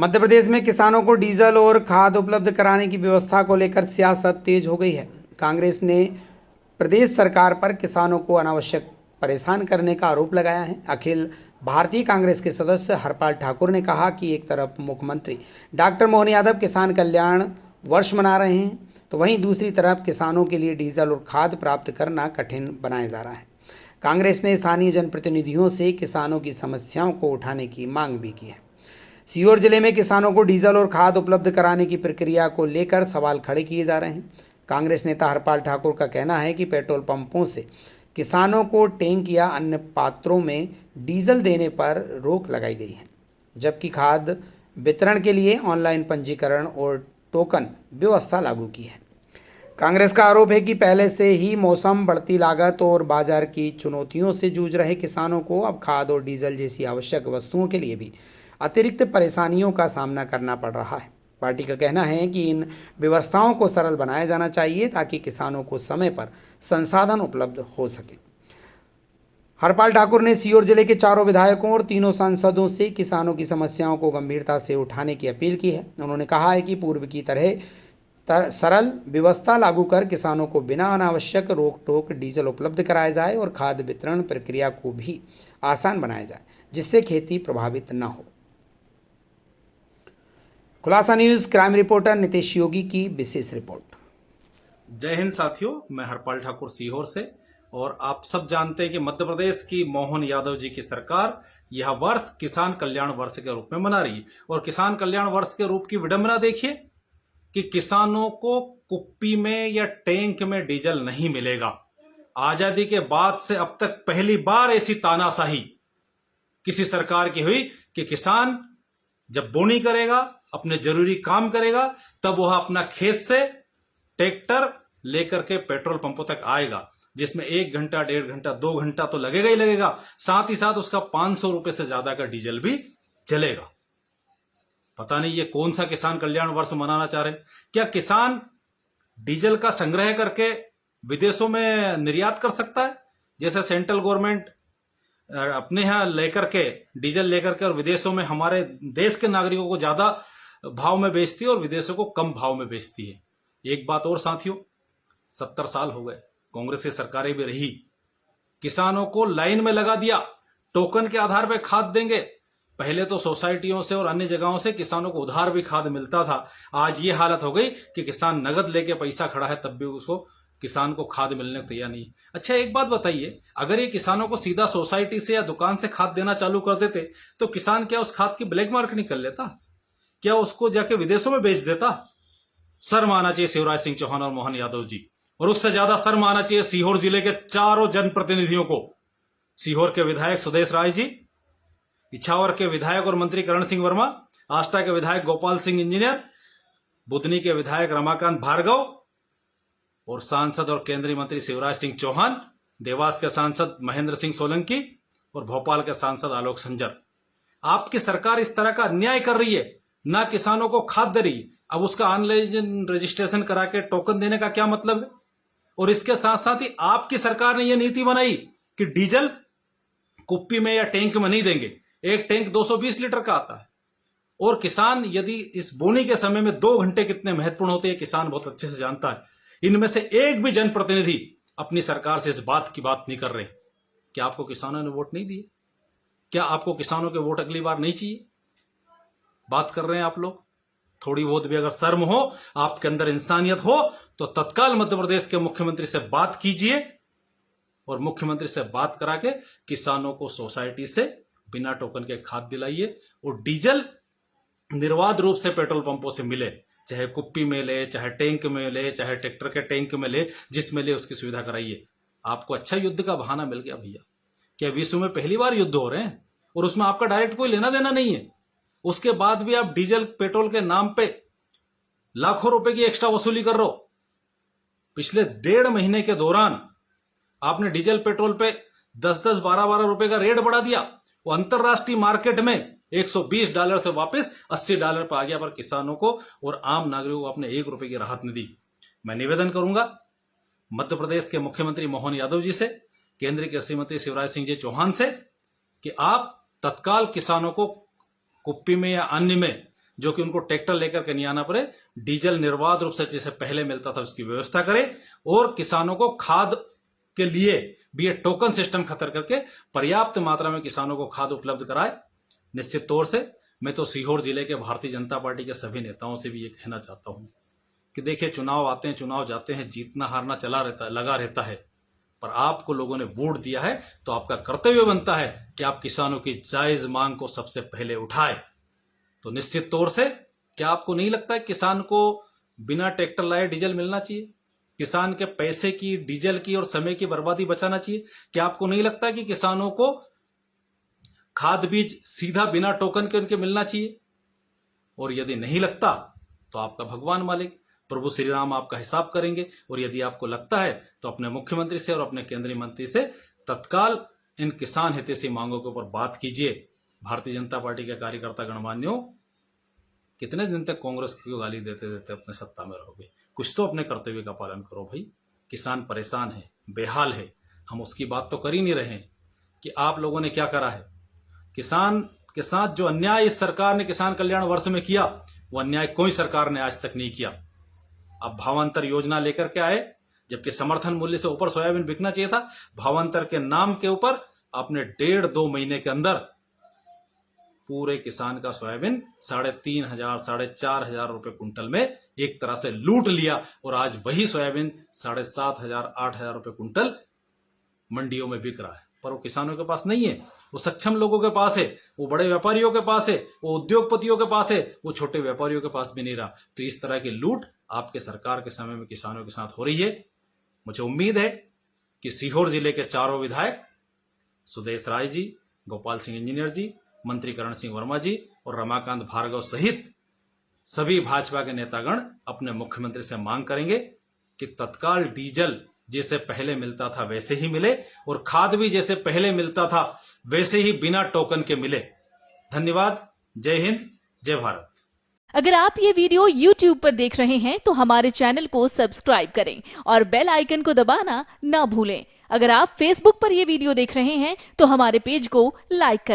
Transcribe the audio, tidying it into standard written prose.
मध्य प्रदेश में किसानों को डीजल और खाद उपलब्ध कराने की व्यवस्था को लेकर सियासत तेज हो गई है। कांग्रेस ने प्रदेश सरकार पर किसानों को अनावश्यक परेशान करने का आरोप लगाया है। अखिल भारतीय कांग्रेस के सदस्य हरपाल ठाकुर ने कहा कि एक तरफ मुख्यमंत्री डॉक्टर मोहन यादव किसान कल्याण वर्ष मना रहे हैं, तो वहीं दूसरी तरफ किसानों के लिए डीजल और खाद प्राप्त करना कठिन बनाया जा रहा है। कांग्रेस ने स्थानीय जनप्रतिनिधियों से किसानों की समस्याओं को उठाने की मांग भी की है। सीहोर जिले में किसानों को डीजल और खाद उपलब्ध कराने की प्रक्रिया को लेकर सवाल खड़े किए जा रहे हैं। कांग्रेस नेता हरपाल ठाकुर का कहना है कि पेट्रोल पंपों से किसानों को टैंक या अन्य पात्रों में डीजल देने पर रोक लगाई गई है, जबकि खाद वितरण के लिए ऑनलाइन पंजीकरण और टोकन व्यवस्था लागू की है। कांग्रेस का आरोप है कि पहले से ही मौसम, बढ़ती लागत और बाजार की चुनौतियों से जूझ रहे किसानों को अब खाद और डीजल जैसी आवश्यक वस्तुओं के लिए भी अतिरिक्त परेशानियों का सामना करना पड़ रहा है। पार्टी का कहना है कि इन व्यवस्थाओं को सरल बनाया जाना चाहिए ताकि किसानों को समय पर संसाधन उपलब्ध हो सके। हरपाल ठाकुर ने सीहोर जिले के चारों विधायकों और तीनों सांसदों से किसानों की समस्याओं को गंभीरता से उठाने की अपील की है। उन्होंने कहा है कि पूर्व की तरह सरल व्यवस्था लागू कर किसानों को बिना अनावश्यक रोक टोक डीजल उपलब्ध कराया जाए और खाद वितरण प्रक्रिया को भी आसान बनाया जाए, जिससे खेती प्रभावित न हो। खुलासा न्यूज क्राइम रिपोर्टर नितेश योगी की विशेष रिपोर्ट। जय हिंद साथियों, मैं हरपाल ठाकुर सीहोर से। और आप सब जानते हैं कि मध्य प्रदेश की मोहन यादव जी की सरकार यह वर्ष किसान कल्याण वर्ष के रूप में मना रही है। और किसान कल्याण वर्ष के रूप की विडंबना देखिए कि किसानों को कुप्पी में या टैंक में डीजल नहीं मिलेगा। आजादी के बाद से अब तक पहली बार ऐसी तानाशाही किसी सरकार की हुई कि किसान जब बोनी करेगा, अपने जरूरी काम करेगा, तब वह अपना खेत से ट्रैक्टर लेकर के पेट्रोल पंपों तक आएगा, जिसमें 1 घंटा, 1.5 घंटा, 2 घंटा तो लगेगा ही लगेगा। साथ ही साथ उसका 500 रुपए से ज्यादा का डीजल भी चलेगा। पता नहीं ये कौन सा किसान कल्याण वर्ष मनाना चाह रहे हैं। क्या किसान डीजल का संग्रह करके विदेशों में निर्यात कर सकता है, जैसे सेंट्रल गवर्नमेंट अपने यहां लेकर के डीजल लेकर के और विदेशों में हमारे देश के नागरिकों को ज्यादा भाव में बेचती है और विदेशों को कम भाव में बेचती है। एक बात और साथियों, 70 साल हो गए, कांग्रेस की सरकारें भी रही, किसानों को लाइन में लगा दिया, टोकन के आधार पर खाद देंगे। पहले तो सोसाइटियों से और अन्य जगहों से किसानों को उधार भी खाद मिलता था। आज ये हालत हो गई कि किसान नगद लेके पैसा खड़ा है, तब भी उसको किसान को खाद मिलने को तैयार नहीं। अच्छा, एक बात बताइए, अगर ये किसानों को सीधा सोसाइटी से या दुकान से खाद देना चालू कर देते तो किसान क्या उस खाद की ब्लैक मार्केटिंग कर लेता? क्या उसको जाके विदेशों में बेच देता? शर्म आना चाहिए शिवराज सिंह चौहान और मोहन यादव जी। और उससे ज्यादा शर्म आना चाहिए सीहोर जिले के चारों जनप्रतिनिधियों को। सीहोर के विधायक सुदेश राय जी, इछावर के विधायक और मंत्री करण सिंह वर्मा, आष्टा के विधायक गोपाल सिंह इंजीनियर, बुधनी के विधायक रमाकांत भार्गव और सांसद और केंद्रीय मंत्री शिवराज सिंह चौहान, देवास के सांसद महेंद्र सिंह सोलंकी और भोपाल के सांसद आलोक संजर। आपकी सरकार इस तरह का अन्याय कर रही है, ना किसानों को खाद दे रही, अब उसका ऑनलाइन रजिस्ट्रेशन करा के टोकन देने का क्या मतलब है? और इसके साथ साथ ही आपकी सरकार ने यह नीति बनाई कि डीजल कुप्पी में या टैंक में नहीं देंगे। एक टैंक 220 लीटर का आता है। और किसान यदि इस बोनी के समय में 2 घंटे कितने महत्वपूर्ण होते हैं, किसान बहुत अच्छे से जानता है। इनमें से एक भी जनप्रतिनिधि अपनी सरकार से इस बात की बात नहीं कर रहे। क्या आपको किसानों ने वोट नहीं दिए? क्या आपको किसानों के वोट अगली बार नहीं चाहिए? बात कर रहे हैं आप लोग। थोड़ी बहुत भी अगर शर्म हो, आपके अंदर इंसानियत हो, तो तत्काल मध्य प्रदेश के मुख्यमंत्री से बात कीजिए और मुख्यमंत्री से बात करा के किसानों को सोसाइटी से बिना टोकन के खाद दिलाइए और डीजल निर्बाध रूप से पेट्रोल पंपों से मिले, चाहे कुप्पी में ले, चाहे टैंक में ले, चाहे ट्रैक्टर के टैंक में ले, जिसमें ले उसकी सुविधा कराइए। आपको अच्छा युद्ध का बहाना मिल गया भैया। क्या विश्व में पहली बार युद्ध हो रहे हैं और उसमें आपका डायरेक्ट कोई लेना देना नहीं है? उसके बाद भी आप डीजल पेट्रोल के नाम पे लाखों रुपए की एक्स्ट्रा वसूली कर रहे हो। पिछले 1.5 महीने के दौरान आपने डीजल पेट्रोल पे 10-10, 12-12 रुपए का रेट बढ़ा दिया। वो अंतरराष्ट्रीय मार्केट में $120 से वापस $80 पर आ गया, पर किसानों को और आम नागरिकों को आपने 1 रुपए की राहत नहीं दी। मैं निवेदन करूंगा मध्य प्रदेश के मुख्यमंत्री मोहन यादव जी से, केंद्रीय कृषि मंत्री शिवराज सिंह जी चौहान से कि आप तत्काल किसानों को कुप्पी में या अन्य में जो कि उनको ट्रैक्टर लेकर के नहीं आना पड़े, डीजल निर्बाध रूप से जैसे पहले मिलता था उसकी व्यवस्था करे, और किसानों को खाद के लिए भी ये टोकन सिस्टम खत्म करके पर्याप्त मात्रा में किसानों को खाद उपलब्ध कराए। निश्चित तौर से मैं तो सीहोर जिले के भारतीय जनता पार्टी के सभी नेताओं से भी ये कहना चाहता हूं कि देखिए, चुनाव आते हैं, चुनाव जाते हैं, जीतना हारना लगा रहता है, पर आपको लोगों ने वोट दिया है तो आपका कर्तव्य बनता है कि आप किसानों की जायज मांग को सबसे पहले उठाए। तो निश्चित तौर से क्या आपको नहीं लगता है किसान को बिना ट्रैक्टर लाए डीजल मिलना चाहिए? किसान के पैसे की, डीजल की और समय की बर्बादी बचाना चाहिए? क्या आपको नहीं लगता कि किसानों को खाद बीज सीधा बिना टोकन के उनके मिलना चाहिए? और यदि नहीं लगता तो आपका भगवान मालिक प्रभु श्री राम आपका हिसाब करेंगे। और यदि आपको लगता है तो अपने मुख्यमंत्री से और अपने केंद्रीय मंत्री से तत्काल इन किसान हितैषी मांगों के ऊपर बात कीजिए। भारतीय जनता पार्टी के कार्यकर्ता गणमान्यों, कितने दिन तक कांग्रेस को गाली देते देते अपने सत्ता में रहोगे? कुछ तो अपने कर्तव्य का पालन करो भाई। किसान परेशान है, बेहाल है, हम उसकी बात तो कर ही नहीं रहे हैं कि आप लोगों ने क्या करा है। किसान के साथ जो अन्याय इस सरकार ने किसान कल्याण वर्ष में किया, वो अन्याय कोई सरकार ने आज तक नहीं किया। अब भावांतर योजना लेकर के आए, जबकि समर्थन मूल्य से ऊपर सोयाबीन बिकना चाहिए था। भावांतर के नाम के ऊपर आपने 1.5-2 महीने के अंदर पूरे किसान का सोयाबीन 3,500 4,500 रुपए कुंटल में एक तरह से लूट लिया। और आज वही सोयाबीन 7,500 8,000 रुपए कुंटल मंडियों में बिक रहा है, पर वो किसानों के पास नहीं है, वो सक्षम लोगों के पास है, वो बड़े व्यापारियों के पास है, वो उद्योगपतियों के पास है, वो छोटे व्यापारियों के पास भी नहीं रहा। तो इस तरह की लूट आपके सरकार के समय में किसानों के साथ हो रही है। मुझे उम्मीद है कि सीहोर जिले के चारों विधायक सुदेश राय जी, गोपाल सिंह इंजीनियर जी, मंत्री करण सिंह वर्मा जी और रमाकांत भार्गव सहित सभी भाजपा के नेतागण अपने मुख्यमंत्री से मांग करेंगे कि तत्काल डीजल जैसे पहले मिलता था वैसे ही मिले, और खाद भी जैसे पहले मिलता था वैसे ही बिना टोकन के मिले। धन्यवाद। जय हिंद, जय भारत। अगर आप ये वीडियो YouTube पर देख रहे हैं तो हमारे चैनल को सब्सक्राइब करें और बेल आइकन को दबाना ना भूलें। अगर आप Facebook पर ये वीडियो देख रहे हैं तो हमारे पेज को लाइक करें।